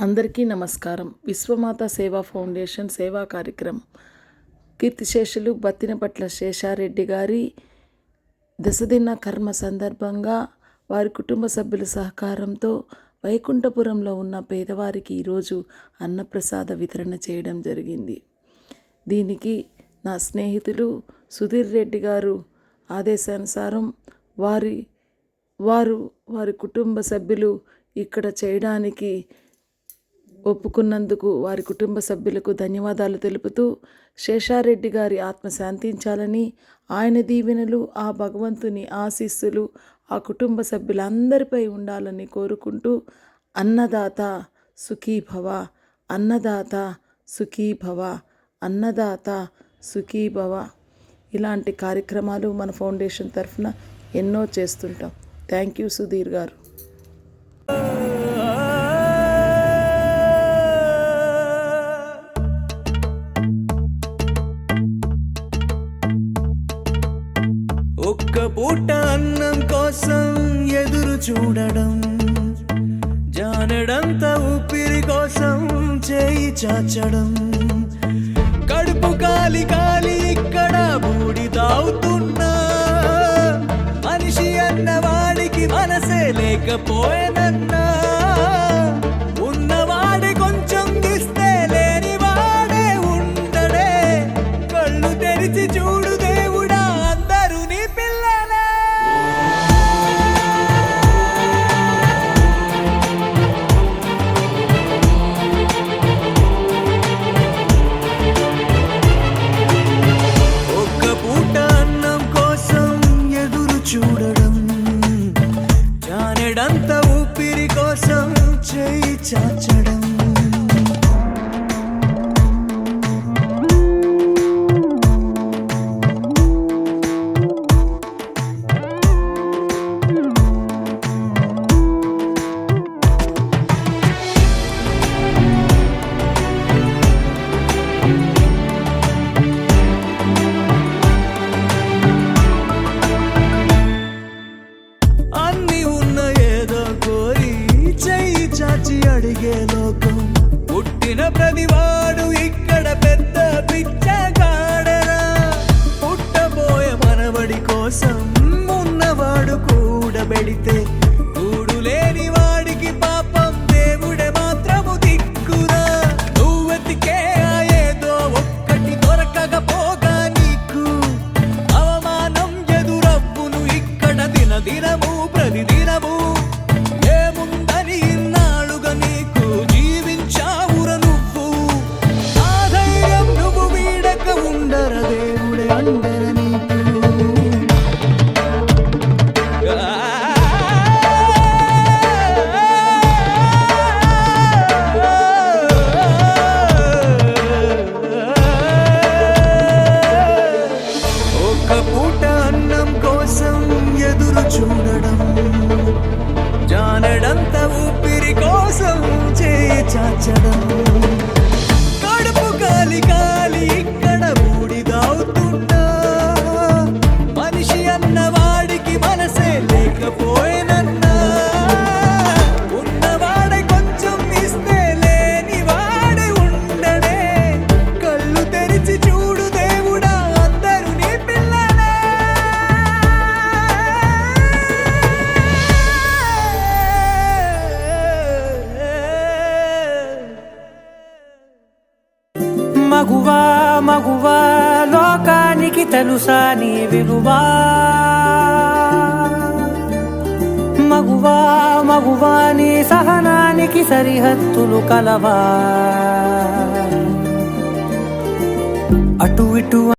అందరికీ నమస్కారం. విశ్వమాత సేవా ఫౌండేషన్ సేవా కార్యక్రమం కీర్తిశేషులు బత్తినపట్ల శేషారెడ్డి గారి దశదిన కర్మ సందర్భంగా వారి కుటుంబ సభ్యుల సహకారంతో వైకుంఠపురంలో ఉన్న పేదవారికి ఈరోజు అన్నప్రసాద వితరణ చేయడం జరిగింది. దీనికి నా స్నేహితులు సుధీర్ రెడ్డి గారు ఆదేశానుసారం వారి కుటుంబ సభ్యులు ఇక్కడ చేయడానికి ఒప్పుకున్నందుకు వారి కుటుంబ సభ్యులకు ధన్యవాదాలు తెలుపుతూ, శేషారెడ్డి గారి ఆత్మ శాంతించాలని, ఆయన దీవెనలు, ఆ భగవంతుని ఆశీస్సులు ఆ కుటుంబ సభ్యులందరిపై ఉండాలని కోరుకుంటూ, అన్నదాత సుఖీభవ, అన్నదాత సుఖీభవ, అన్నదాత సుఖీభవ ఇలాంటి కార్యక్రమాలు మన ఫౌండేషన్ తరఫున ఎన్నో చేస్తుంటాం. థ్యాంక్ యూ సుధీర్ గారు. ఒక్క పూట అన్నం కోసం ఎదురు చూడడం, జానడంత ఊపిరి కోసం చేయి చాచడం, కడుపు కాలి కాలి ఇక్కడ బూడి తాగుతున్నా, మనిషి అన్నవాడికి మనసే లేకపోయేనన్నా, ఉన్నవాడి కొంచెం ఇస్తే లేని వాడే ఉండడే, కళ్ళు తెరిచి చూడు దేవుడా అందరూ నీ పిల్లలే. ఒక్క పూట అన్నం కోసం ఎదురు చూడడం, జానెడంత ఊపిరి కోసం చేయి చాచడం, అన్ని ఉన్న ఏదో కోరి చెయ్యి చాచి అడిగే లోకం, పుట్టిన ప్రతివాడు ఇక్కడ పెద్ద పిచ్చగాడరా, పుట్టబోయే మనవడి కోసం ఉన్నవాడు కూడబెడితే, కూడు లేని వాడికి పాపం దేవుడే మాత్రము దిక్కురా, నువ్వెతికే ఏదో ఒక్కటి దొరకకపోగా నీకు అవమానం ఎదురవ్వును ఇక్కడ దినదినము ప్రతిదినము, ఏముందని ఇన్నాళ్ళుగా నీకు జీవించావుర నువ్వు, ఆ ధైర్యం నువ్వు వీడక ఉండర దేవుడే అందర నీకు. ఒక్క పూట అన్నం కోసం ఎదురు చూడడం, జానడంత ఊపిరి కోసం చేయి చాచడం, కడుపు కాలి కాలి ఇక్కడ బూడిదవుతున్నా, మనిషి అన్నవాడికి మనసే లేకపోయేనన్నా, ఉన్నవాడే కొంచెం ఇస్తే లేని వాడే ఉండడే, కళ్ళు తెరిచి చూడు దేవుడా అందరూ నీ పిల్లలే. మగువా మగువా లోకానికి తెలుసా నీ విలువా, మగువా మగువా నీ సహనానికి సరిహద్దులు కలవా, అటు ఇటు